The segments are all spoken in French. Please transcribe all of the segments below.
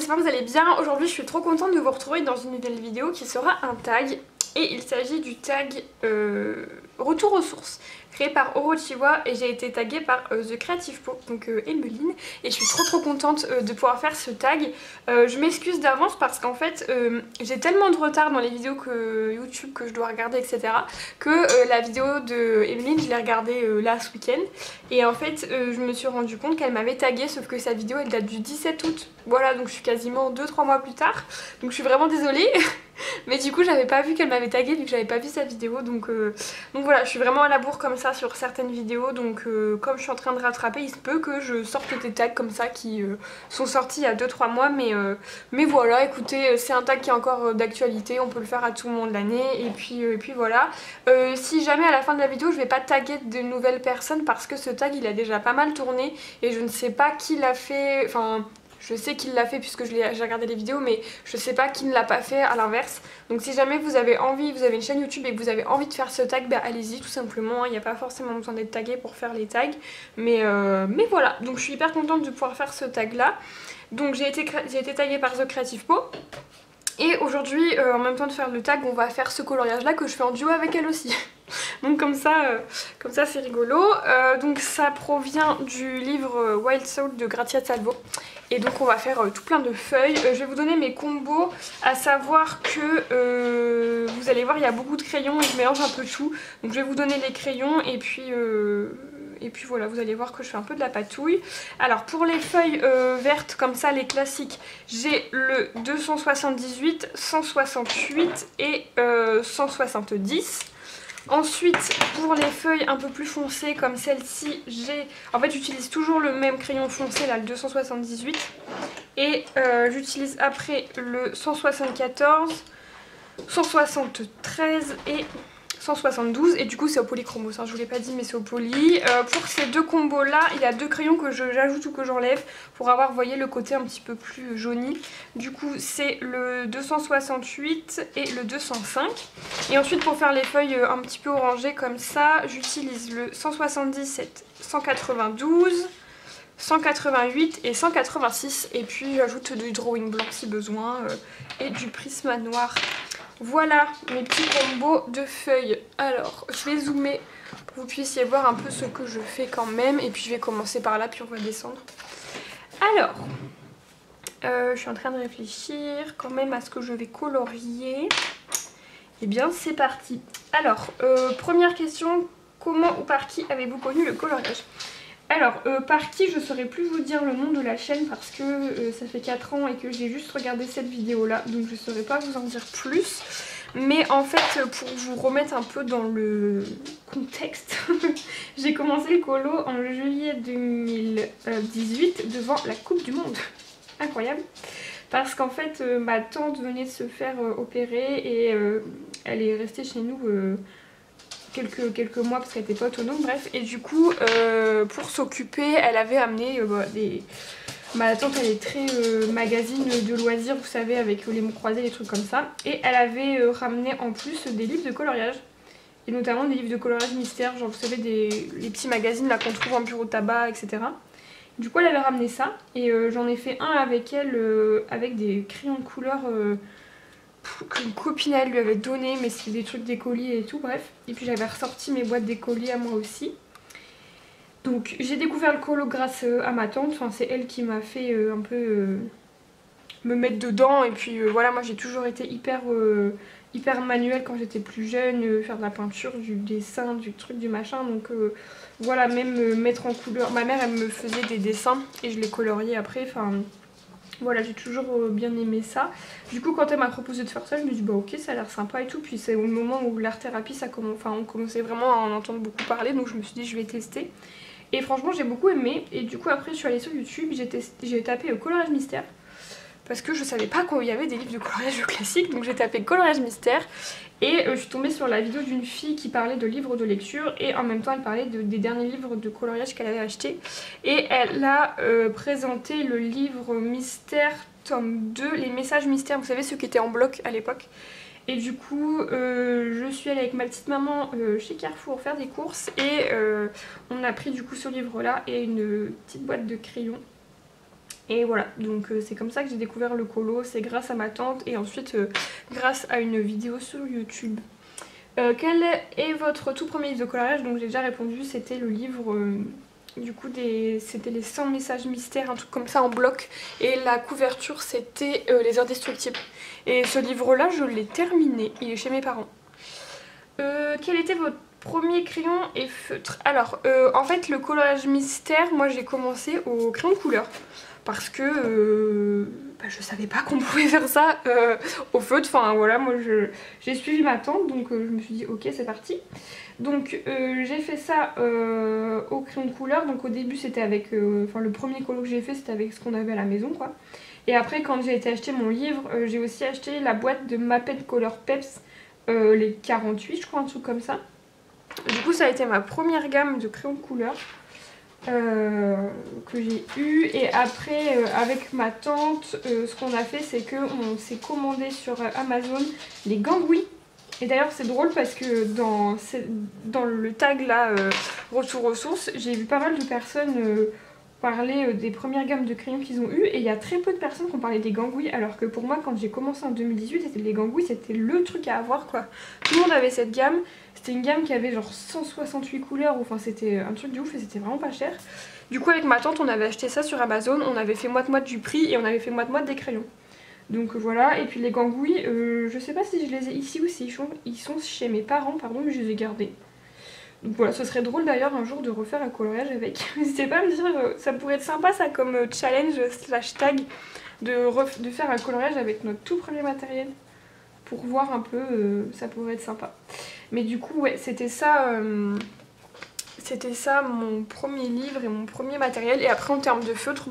j'espère que vous allez bien. Aujourd'hui je suis trop contente de vous retrouver dans une nouvelle vidéo qui sera un tag. Et il s'agit du tag Retour aux sources, créé par Orochiwa, et j'ai été taguée par The Creative Po, donc Emeline, et je suis trop contente de pouvoir faire ce tag. Je m'excuse d'avance parce qu'en fait j'ai tellement de retard dans les vidéos YouTube que je dois regarder, etc., que la vidéo de Emeline je l'ai regardée là ce week-end, et en fait je me suis rendu compte qu'elle m'avait taguée, sauf que sa vidéo elle date du 17 août, voilà, donc je suis quasiment 2-3 mois plus tard, donc je suis vraiment désolée. Mais du coup j'avais pas vu qu'elle m'avait taguée vu que j'avais pas vu sa vidéo, donc voilà, je suis vraiment à la bourre comme ça sur certaines vidéos, donc comme je suis en train de rattraper, il se peut que je sorte des tags comme ça qui sont sortis il y a 2-3 mois, mais voilà, écoutez, c'est un tag qui est encore d'actualité, on peut le faire à tout moment de l'année, et puis voilà. Si jamais à la fin de la vidéo je vais pas taguer de nouvelles personnes parce que ce tag il a déjà pas mal tourné et je ne sais pas qui l'a fait, enfin... Je sais qu'il l'a fait puisque j'ai regardé les vidéos, mais je sais pas qui ne l'a pas fait à l'inverse. Donc si jamais vous avez envie, vous avez une chaîne YouTube et que vous avez envie de faire ce tag, bah allez-y tout simplement. Il n'y a pas forcément besoin d'être tagué pour faire les tags. Mais voilà, donc je suis hyper contente de pouvoir faire ce tag là. Donc j'ai été taguée par The Creative Po. Et aujourd'hui, en même temps de faire le tag, on va faire ce coloriage là que je fais en duo avec elle aussi. Donc comme ça c'est rigolo. Donc ça provient du livre Wild Soul de Grazia Salvo. Et donc on va faire tout plein de feuilles. Je vais vous donner mes combos, à savoir que vous allez voir il y a beaucoup de crayons et je mélange un peu tout. Donc je vais vous donner les crayons et puis voilà, vous allez voir que je fais un peu de la patouille. Alors pour les feuilles vertes comme ça, les classiques, j'ai le 278, 168 et 170. Ensuite, pour les feuilles un peu plus foncées comme celle-ci, en fait j'utilise toujours le même crayon foncé, là, le 278. Et j'utilise après le 174, 173 et 172. Et du coup c'est au polychromos, hein, je vous l'ai pas dit mais c'est au poly. Pour ces deux combos là, il y a deux crayons que j'ajoute ou que j'enlève pour avoir, vous voyez, le côté un petit peu plus jauni. Du coup c'est le 268 et le 205. Et ensuite pour faire les feuilles un petit peu orangées comme ça, j'utilise le 177, 192, 188 et 186. Et puis j'ajoute du drawing blanc si besoin et du prisme noir. Voilà mes petits combos de feuilles. Alors je vais zoomer pour que vous puissiez voir un peu ce que je fais quand même. Et puis je vais commencer par là puis on va descendre. Alors je suis en train de réfléchir quand même à ce que je vais colorier. Et bien c'est parti. Alors première question, comment ou par qui avez-vous connu le coloriage? Alors, par qui, je ne saurais plus vous dire le nom de la chaîne parce que ça fait 4 ans et que j'ai juste regardé cette vidéo là, donc je ne saurais pas vous en dire plus. Mais en fait, pour vous remettre un peu dans le contexte, j'ai commencé le colo en juillet 2018 devant la Coupe du Monde. Incroyable. Parce qu'en fait, ma tante venait de se faire opérer et elle est restée chez nous... quelques mois parce qu'elle était pas autonome, bref, et du coup pour s'occuper elle avait amené ma tante elle est très magazine de loisirs, vous savez, avec les mots croisés, des trucs comme ça, et elle avait ramené en plus des livres de coloriage, et notamment des livres de coloriage mystère, genre vous savez les petits magazines là qu'on trouve en bureau de tabac, etc. Du coup elle avait ramené ça et j'en ai fait un avec elle avec des crayons de couleur qu'une copine elle lui avait donné, mais c'était des trucs d'écoliers et tout, bref. Et puis j'avais ressorti mes boîtes d'écoliers à moi aussi. Donc j'ai découvert le colo grâce à ma tante, enfin c'est elle qui m'a fait un peu me mettre dedans. Et puis voilà, moi j'ai toujours été hyper manuelle quand j'étais plus jeune, faire de la peinture, du dessin, du truc, du machin. Donc voilà, même mettre en couleur, ma mère elle me faisait des dessins et je les coloriais après, enfin... Voilà, j'ai toujours bien aimé ça. Du coup, quand elle m'a proposé de faire ça, je me dis bah ok, ça a l'air sympa et tout. Puis c'est au moment où l'art thérapie, on commençait vraiment à en entendre beaucoup parler, donc je me suis dit je vais tester. Et franchement, j'ai beaucoup aimé. Et du coup, après, je suis allée sur YouTube, j'ai tapé coloriage mystère. Parce que je savais pas qu'il y avait des livres de coloriage classique, donc j'ai tapé coloriage mystère. Et je suis tombée sur la vidéo d'une fille qui parlait de livres de lecture et en même temps elle parlait des derniers livres de coloriage qu'elle avait achetés. Et elle a présenté le livre Mystère tome 2, les messages mystères, vous savez ceux qui étaient en bloc à l'époque. Et du coup je suis allée avec ma petite maman chez Carrefour faire des courses et on a pris du coup ce livre là et une petite boîte de crayons. Et voilà, donc c'est comme ça que j'ai découvert le colo, c'est grâce à ma tante et ensuite grâce à une vidéo sur YouTube. Quel est votre tout premier livre de coloriage? Donc j'ai déjà répondu, c'était le livre du coup c'était les 100 messages mystères, un truc comme ça en bloc, et la couverture c'était Les Indestructibles. Et ce livre là je l'ai terminé, il est chez mes parents. Quel était votre premier crayon et feutre? Alors en fait le coloriage mystère, moi j'ai commencé au crayon de couleur parce que je savais pas qu'on pouvait faire ça au feutre. Enfin voilà, moi j'ai suivi ma tante, donc je me suis dit ok c'est parti. Donc j'ai fait ça au crayon de couleur. Donc au début c'était avec, le premier colo que j'ai fait c'était avec ce qu'on avait à la maison quoi. Et après quand j'ai été acheter mon livre, j'ai aussi acheté la boîte de Maped Color Peps, les 48 je crois, un truc comme ça. Du coup ça a été ma première gamme de crayons de couleur que j'ai eu. Et après avec ma tante ce qu'on a fait c'est qu'on s'est commandé sur Amazon les gangouis. Et d'ailleurs c'est drôle parce que dans le tag là retour aux sources, j'ai vu pas mal de personnes parler des premières gammes de crayons qu'ils ont eu, et il y a très peu de personnes qui ont parlé des gangouis, alors que pour moi quand j'ai commencé en 2018 les gangouis c'était le truc à avoir quoi. Tout le monde avait cette gamme, c'était une gamme qui avait genre 168 couleurs, enfin c'était un truc de ouf et c'était vraiment pas cher. Du coup avec ma tante on avait acheté ça sur Amazon, on avait fait moite-moite du prix et on avait fait moite-moite des crayons. Donc voilà, et puis les gangouis, je sais pas si je les ai ici ou si ils sont chez mes parents, pardon, mais je les ai gardés. Donc voilà, ce serait drôle d'ailleurs un jour de refaire un coloriage avec. N'hésitez pas à me dire, ça pourrait être sympa ça comme challenge slash tag de faire un coloriage avec notre tout premier matériel. Pour voir un peu, ça pourrait être sympa. Mais du coup ouais, c'était ça mon premier livre et mon premier matériel. Et après en termes de feutres,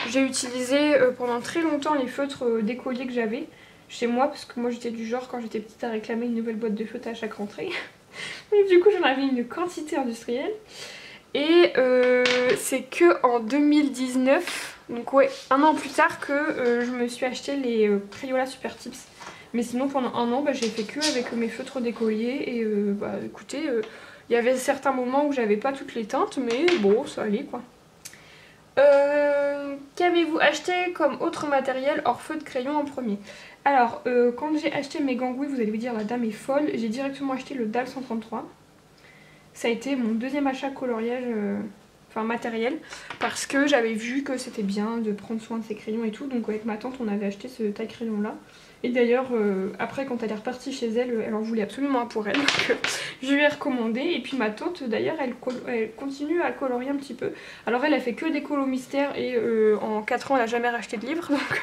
j'ai utilisé pendant très longtemps les feutres d'écolier que j'avais chez moi. Parce que moi j'étais du genre quand j'étais petite à réclamer une nouvelle boîte de feutres à chaque rentrée. Donc du coup j'en avais une quantité industrielle. Et c'est que en 2019, donc ouais, un an plus tard que je me suis acheté les Crayola Super Tips. Mais sinon pendant un an j'ai fait que avec mes feutres d'écolier. Et écoutez, il y avait certains moments où j'avais pas toutes les teintes, mais bon ça allait quoi. Qu'avez-vous acheté comme autre matériel hors feu de crayon en premier? Alors quand j'ai acheté mes gangouis, vous allez vous dire la dame est folle, j'ai directement acheté le DAL 133. Ça a été mon deuxième achat coloriage, matériel, parce que j'avais vu que c'était bien de prendre soin de ces crayons et tout. Donc avec ma tante on avait acheté ce taille crayon là. Et d'ailleurs après quand elle est repartie chez elle, elle en voulait absolument un pour elle. Donc je lui ai recommandé. Et puis ma tante d'ailleurs elle continue à colorier un petit peu. Alors elle a fait que des colos mystères et en 4 ans elle a jamais racheté de livre. Donc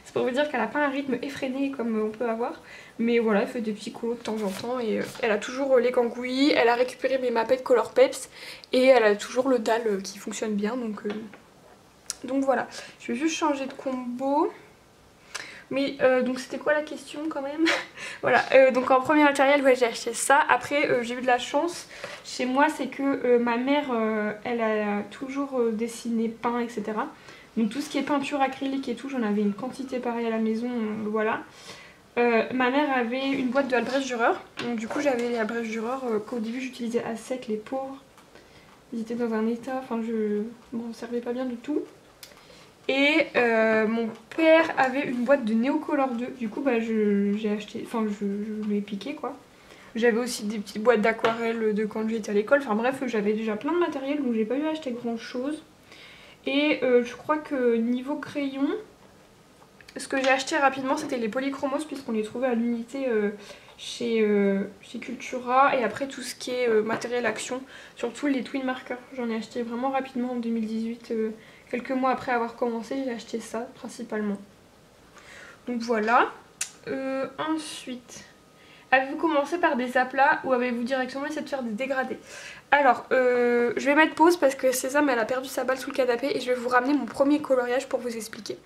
c'est pour vous dire qu'elle n'a pas un rythme effréné comme on peut avoir. Mais voilà, elle fait des petits colos de temps en temps. Et elle a toujours les gangouis, elle a récupéré mes Maped Color Peps. Et elle a toujours le DAL qui fonctionne bien. Donc voilà, je vais juste changer de combo. Mais donc c'était quoi la question quand même? Voilà, donc en premier matériel j'ai acheté ça. Après j'ai eu de la chance chez moi, c'est que ma mère elle a toujours dessiné, peint, etc. Donc tout ce qui est peinture acrylique et tout, j'en avais une quantité pareille à la maison, voilà. Ma mère avait une boîte de Albrecht Dürer, donc du coup j'avais les Albrecht Dürer qu'au début j'utilisais à sec, les pauvres. Ils étaient dans un état, enfin je m'en servais pas bien du tout. Et mon père avait une boîte de Neocolor 2, du coup j'ai acheté, je lui ai piqué quoi. J'avais aussi des petites boîtes d'aquarelle de quand j'étais à l'école, enfin bref j'avais déjà plein de matériel donc j'ai pas eu à acheter grand chose. Et je crois que niveau crayon, ce que j'ai acheté rapidement c'était les polychromos puisqu'on les trouvait à l'unité chez Cultura. Et après tout ce qui est matériel action, surtout les twin markers, j'en ai acheté vraiment rapidement en 2018. Quelques mois après avoir commencé, j'ai acheté ça principalement. Donc voilà. Ensuite, avez-vous commencé par des aplats ou avez-vous directement essayé de faire des dégradés? Alors, je vais mettre pause parce que Sésame elle a perdu sa balle sous le canapé et je vais vous ramener mon premier coloriage pour vous expliquer.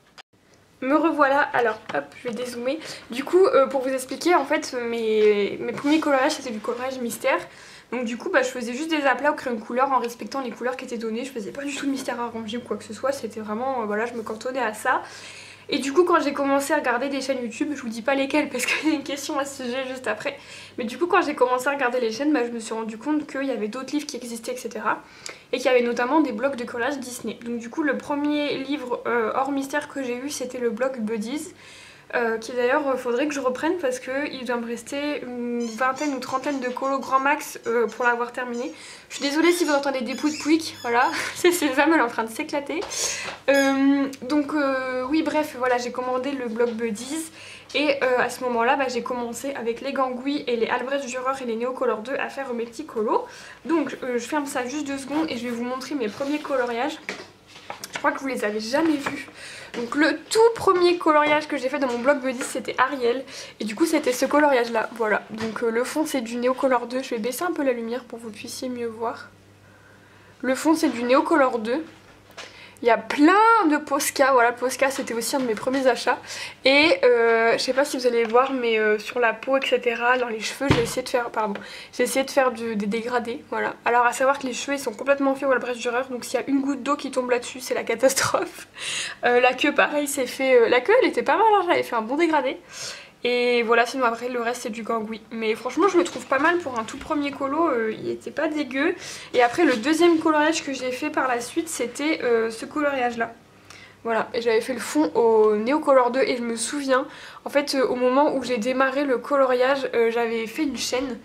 Me revoilà, alors hop je vais dézoomer. Du coup pour vous expliquer en fait mes premiers coloriages c'était du coloriage mystère. Donc du coup je faisais juste des aplats au crayon de couleur en respectant les couleurs qui étaient données. Je faisais pas du tout de mystère arrangé ou quoi que ce soit, c'était vraiment voilà, je me cantonnais à ça. Et du coup quand j'ai commencé à regarder des chaînes YouTube, je vous dis pas lesquelles parce qu'il y a une question à ce sujet juste après, mais du coup quand j'ai commencé à regarder les chaînes, bah, je me suis rendu compte qu'il y avait d'autres livres qui existaient, etc. Et qu'il y avait notamment des blogs de collage Disney. Donc du coup le premier livre hors mystère que j'ai eu, c'était le blog Buddies. Qui d'ailleurs faudrait que je reprenne parce qu'il doit me rester une vingtaine ou trentaine de colos grand max pour l'avoir terminé. Je suis désolée si vous entendez des pouic pouic, voilà, c'est Sésame, elle est en train de s'éclater. Oui bref, voilà, j'ai commandé le blog Buddies et à ce moment-là j'ai commencé avec les Gangui et les Albrecht Dürer et les Neocolor 2 à faire mes petits colos. Donc je ferme ça juste 2 secondes et je vais vous montrer mes premiers coloriages. Je crois que vous les avez jamais vus. Donc le tout premier coloriage que j'ai fait dans mon blog Buddies, c'était Ariel. Et du coup c'était ce coloriage là, voilà. Donc le fond c'est du Neocolor 2. Je vais baisser un peu la lumière pour que vous puissiez mieux voir. Le fond c'est du Neocolor 2. Il y a plein de Posca, voilà, Posca c'était aussi un de mes premiers achats. Et je sais pas si vous allez voir, mais sur la peau, etc., dans les cheveux, j'ai essayé de faire, des dégradés, voilà. Alors à savoir que les cheveux ils sont complètement faits au Albrecht Dürer, donc s'il y a une goutte d'eau qui tombe là-dessus, c'est la catastrophe. La queue pareil, c'est fait, la queue elle était pas mal, hein, j'avais fait un bon dégradé. Et voilà, sinon après le reste c'est du Gangui. Mais franchement je le trouve pas mal pour un tout premier colo, il était pas dégueu. Et après le deuxième coloriage que j'ai fait par la suite, c'était ce coloriage là. Voilà, et j'avais fait le fond au Neocolor 2 et je me souviens, en fait au moment où j'ai démarré le coloriage, j'avais fait une chaîne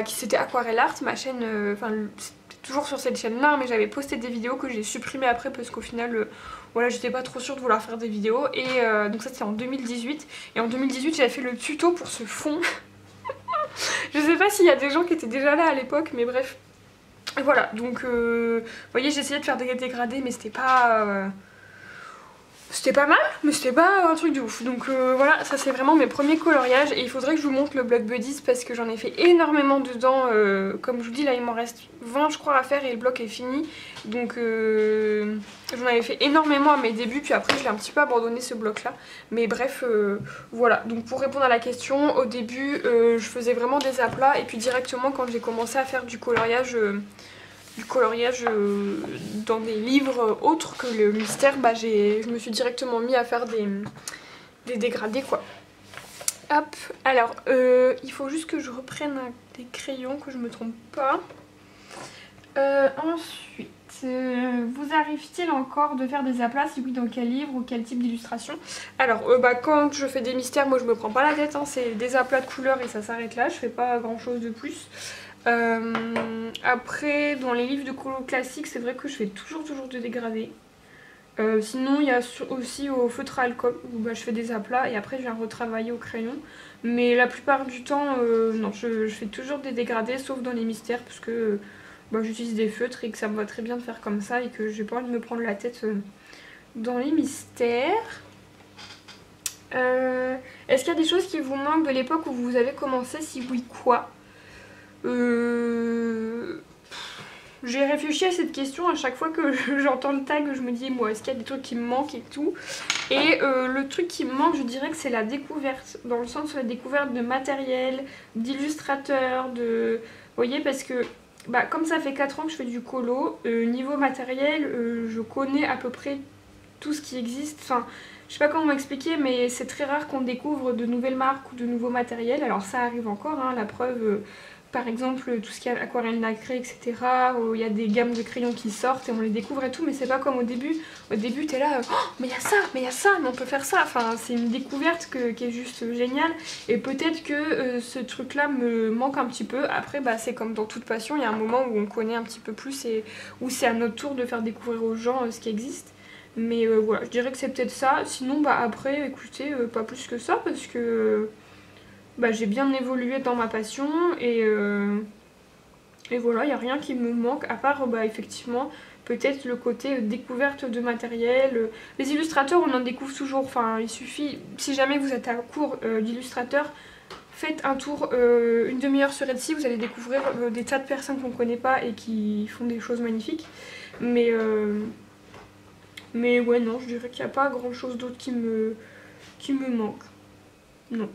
qui c'était Aquarelle Art, ma chaîne, c'était toujours sur cette chaîne là, mais j'avais posté des vidéos que j'ai supprimées après parce qu'au final... voilà, j'étais pas trop sûre de vouloir faire des vidéos et donc ça c'était en 2018 et en 2018 j'avais fait le tuto pour ce fond. Je sais pas s'il y a des gens qui étaient déjà là à l'époque mais bref. Et voilà, donc vous voyez j'ai essayé de faire des dégradés mais c'était pas... C'était pas mal, mais c'était pas un truc de ouf. Donc voilà, ça c'est vraiment mes premiers coloriages. Et il faudrait que je vous montre le blog Buddies parce que j'en ai fait énormément dedans. Comme je vous dis, là il m'en reste 20 je crois à faire et le bloc est fini. Donc j'en avais fait énormément à mes débuts. Puis après je l'ai un petit peu abandonné ce bloc là. Mais bref, voilà. Donc pour répondre à la question, au début je faisais vraiment des aplats. Et puis directement quand j'ai commencé à faire du coloriage... dans des livres autres que le mystère, je me suis directement mis à faire des dégradés quoi. Hop, alors il faut juste que je reprenne des crayons, que je me trompe pas. Ensuite, vous arrive-t-il encore de faire des aplats? Si oui, dans quel livre ou quel type d'illustration? Alors quand je fais des mystères, moi je me prends pas la tête, hein, c'est des aplats de couleurs et ça s'arrête là, je fais pas grand chose de plus. Après dans les livres de colo classiques c'est vrai que je fais toujours des dégradés. Sinon il y a aussi au feutre à alcool où je fais des aplats et après je viens retravailler au crayon. Mais la plupart du temps non, je fais toujours des dégradés sauf dans les mystères parce que j'utilise des feutres et que ça me va très bien de faire comme ça et que j'ai pas envie de me prendre la tête dans les mystères. Est-ce qu'il y a des choses qui vous manquent de l'époque où vous avez commencé? Si oui, quoi? J'ai réfléchi à cette question à chaque fois que j'entends le tag, je me dis moi est-ce qu'il y a des trucs qui me manquent et tout. Et le truc qui me manque je dirais que c'est la découverte, dans le sens de la découverte de matériel, d'illustrateurs, de... Vous voyez parce que comme ça fait 4 ans que je fais du colo, niveau matériel je connais à peu près tout ce qui existe, enfin je sais pas comment m'expliquer mais c'est très rare qu'on découvre de nouvelles marques ou de nouveaux matériels, alors ça arrive encore, hein, la preuve... Par exemple tout ce qui est aquarelle nacrée etc, où il y a des gammes de crayons qui sortent et on les découvre et tout, mais c'est pas comme au début. Au début t'es là, oh, mais il y a ça, mais on peut faire ça, enfin c'est une découverte qui est juste géniale. Et peut-être que ce truc là me manque un petit peu. Après c'est comme dans toute passion, il y a un moment où on connaît un petit peu plus et où c'est à notre tour de faire découvrir aux gens ce qui existe. Mais voilà, je dirais que c'est peut-être ça. Sinon après écoutez, pas plus que ça parce que... j'ai bien évolué dans ma passion et voilà, il n'y a rien qui me manque à part effectivement peut-être le côté découverte de matériel. Les illustrateurs on en découvre toujours, enfin il suffit, si jamais vous êtes à court d'illustrateurs, faites un tour une demi-heure sur Etsy, vous allez découvrir des tas de personnes qu'on ne connaît pas et qui font des choses magnifiques. Mais ouais non, je dirais qu'il n'y a pas grand chose d'autre qui me manque. Non.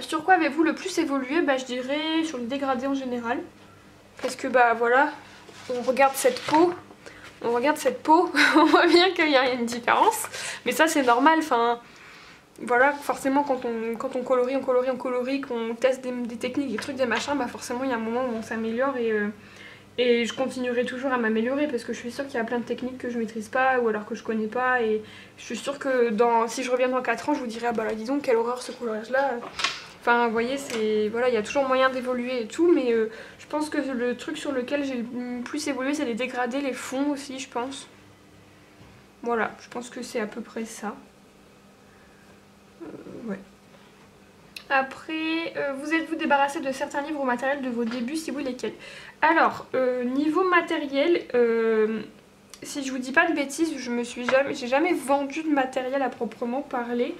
Sur quoi avez-vous le plus évolué? Je dirais sur le dégradé en général. Parce que voilà, on regarde cette peau, on voit bien qu'il y a une différence. Mais ça c'est normal, enfin voilà, forcément quand on colorie, qu'on teste des techniques, des trucs, des machins, bah forcément il y a un moment où on s'améliore et je continuerai toujours à m'améliorer parce que je suis sûre qu'il y a plein de techniques que je maîtrise pas ou alors que je connais pas, et je suis sûre que si je reviens dans 4 ans, je vous dirai ah bah là dis donc quelle horreur ce coloriage là. Enfin vous voyez, voilà, il y a toujours moyen d'évoluer et tout, mais je pense que le truc sur lequel j'ai le plus évolué c'est les dégradés, les fonds aussi je pense. Voilà, je pense que c'est à peu près ça. Ouais. Après, vous êtes-vous débarrassé de certains livres ou matériels de vos débuts? Si oui, lesquels? Alors, niveau matériel, si je vous dis pas de bêtises, j'ai jamais vendu de matériel à proprement parler.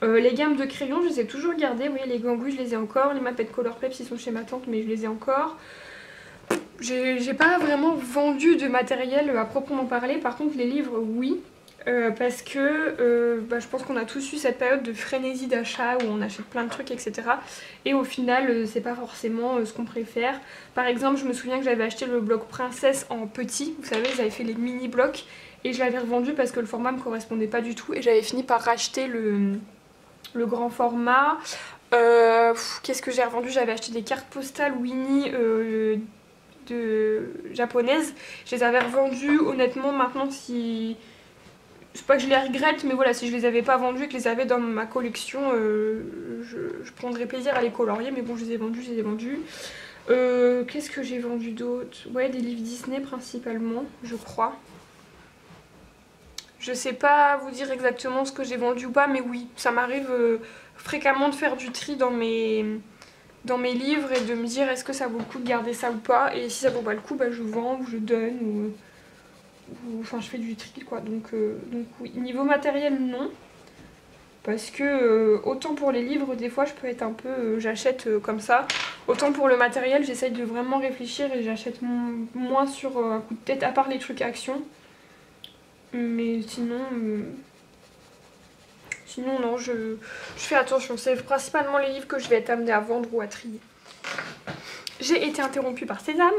Les gammes de crayons, je les ai toujours gardées. Vous voyez, les gambouis, je les ai encore. Les Mapette Color Peps, ils sont chez ma tante, mais je les ai encore. J'ai pas vraiment vendu de matériel à proprement parler. Par contre, les livres, oui. Parce que je pense qu'on a tous eu cette période de frénésie d'achat où on achète plein de trucs, etc. Et au final, c'est pas forcément ce qu'on préfère. Par exemple, je me souviens que j'avais acheté le bloc Princesse en petit. Vous savez, j'avais fait les mini blocs et je l'avais revendu parce que le format me correspondait pas du tout. Et j'avais fini par racheter le grand format. Qu'est-ce que j'ai revendu? J'avais acheté des cartes postales Winnie japonaises. Je les avais revendues. Honnêtement, maintenant, c'est pas que je les regrette, mais voilà, si je les avais pas vendus et que je les avais dans ma collection, je prendrais plaisir à les colorier, mais bon, je les ai vendus. Qu'est-ce que j'ai vendu d'autre? Ouais, des livres Disney principalement, je crois. Je sais pas vous dire exactement ce que j'ai vendu ou pas, mais oui, ça m'arrive fréquemment de faire du tri dans mes livres et de me dire est-ce que ça vaut le coup de garder ça ou pas, et si ça vaut pas le coup, bah, je vends ou je donne ou enfin je fais du tri quoi, donc oui. Niveau matériel, non, parce que autant pour les livres des fois je peux être un peu j'achète comme ça, autant pour le matériel j'essaye de vraiment réfléchir et j'achète moins sur un coup de tête, à part les trucs action, mais sinon non, je fais attention. C'est principalement les livres que je vais être amenée à vendre ou à trier. J'ai été interrompue par Sésame.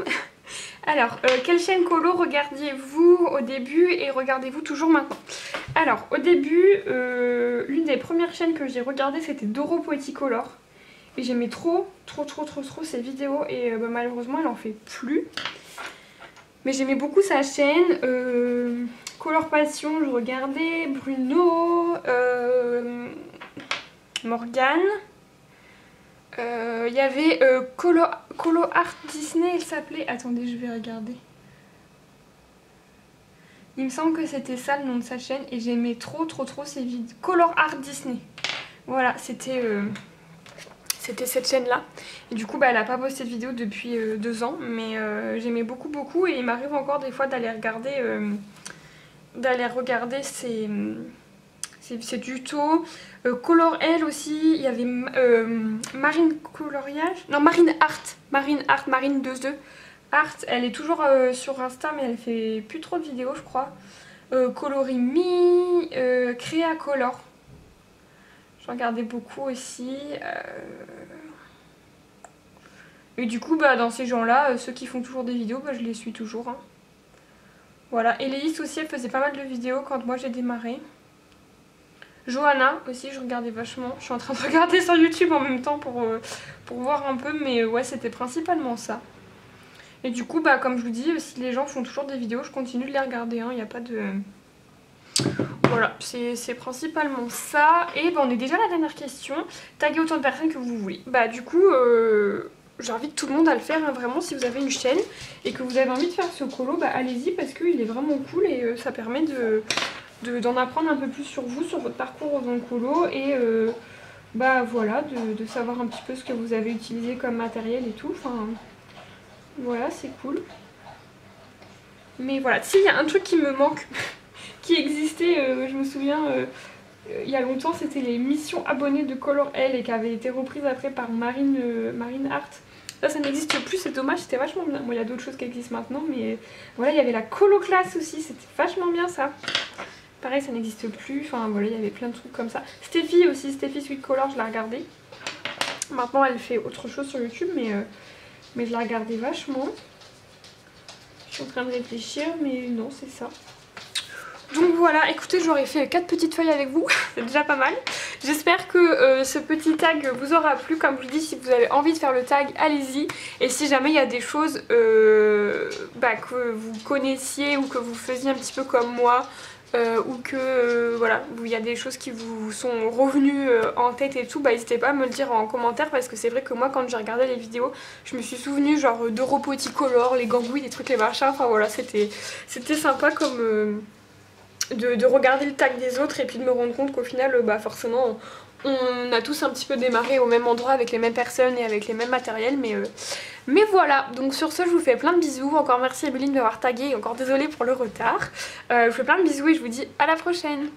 Alors, quelle chaîne colo regardiez-vous au début et regardez-vous toujours maintenant? Alors, au début, l'une des premières chaînes que j'ai regardées, c'était Doro Poeticolor. Et j'aimais trop ses vidéos et malheureusement, elle en fait plus. Mais j'aimais beaucoup sa chaîne. Color Passion, je regardais. Bruno, Morgane. Il y avait Colo Art Disney, elle s'appelait. Attendez, je vais regarder. Il me semble que c'était ça le nom de sa chaîne et j'aimais trop ses vidéos. Color Art Disney. Voilà, c'était cette chaîne-là. Et du coup, elle n'a pas posté de vidéo depuis 2 ans, mais j'aimais beaucoup et il m'arrive encore des fois d'aller regarder ses tutos. Color Elle aussi, il y avait Marine Coloriage, non Marine Art, Marine 22 Art, elle est toujours sur Insta mais elle fait plus trop de vidéos je crois. Colorimi, Créa Color, j'en regardais beaucoup aussi. Et du coup dans ces gens là, ceux qui font toujours des vidéos, je les suis toujours hein. Voilà, Eléis aussi elle faisait pas mal de vidéos quand moi j'ai démarré. Johanna aussi, je regardais vachement. Je suis en train de regarder sur YouTube en même temps pour voir un peu, mais ouais, c'était principalement ça. Et du coup, comme je vous dis, si les gens font toujours des vidéos, je continue de les regarder. Il n'y a pas de... Voilà, c'est principalement ça. Et on est déjà à la dernière question. Taguez autant de personnes que vous voulez. Du coup, j'invite tout le monde à le faire, hein, vraiment, si vous avez une chaîne et que vous avez envie de faire ce colo, allez-y parce qu'il est vraiment cool et ça permet d'en apprendre un peu plus sur vous, sur votre parcours dans le colo et voilà, de savoir un petit peu ce que vous avez utilisé comme matériel et tout, enfin voilà, c'est cool. Mais voilà, s'il y a un truc qui me manque, qui existait, je me souviens, il y a longtemps, c'était les missions abonnées de Color Elle et qui avait été reprise après par Marine Art. Ça n'existe plus, c'est dommage, c'était vachement bien. Bon, il y a d'autres choses qui existent maintenant, mais voilà, il y avait la colo classe aussi, c'était vachement bien ça. Pareil, ça n'existe plus, enfin voilà, il y avait plein de trucs comme ça. Steffi aussi, Steffi Sweet Color, je la regardais. Maintenant, elle fait autre chose sur YouTube, mais je la regardais vachement. Je suis en train de réfléchir, mais non, c'est ça. Donc voilà, écoutez, j'aurais fait 4 petites feuilles avec vous, c'est déjà pas mal. J'espère que ce petit tag vous aura plu. Comme je vous dis, si vous avez envie de faire le tag, allez-y. Et si jamais il y a des choses que vous connaissiez ou que vous faisiez un petit peu comme moi, ou que voilà, il y a des choses qui vous sont revenues en tête et tout, bah n'hésitez pas à me le dire en commentaire, parce que c'est vrai que moi quand j'ai regardé les vidéos, je me suis souvenue genre d'Europoticolor, les gangouilles, les trucs, les machins, enfin voilà, c'était sympa comme de regarder le tag des autres et puis de me rendre compte qu'au final, forcément, on a tous un petit peu démarré au même endroit avec les mêmes personnes et avec les mêmes matériels, mais voilà. Donc sur ce, je vous fais plein de bisous. Encore merci Emeline de m'avoir tagué et encore désolée pour le retard. Je vous fais plein de bisous et je vous dis à la prochaine.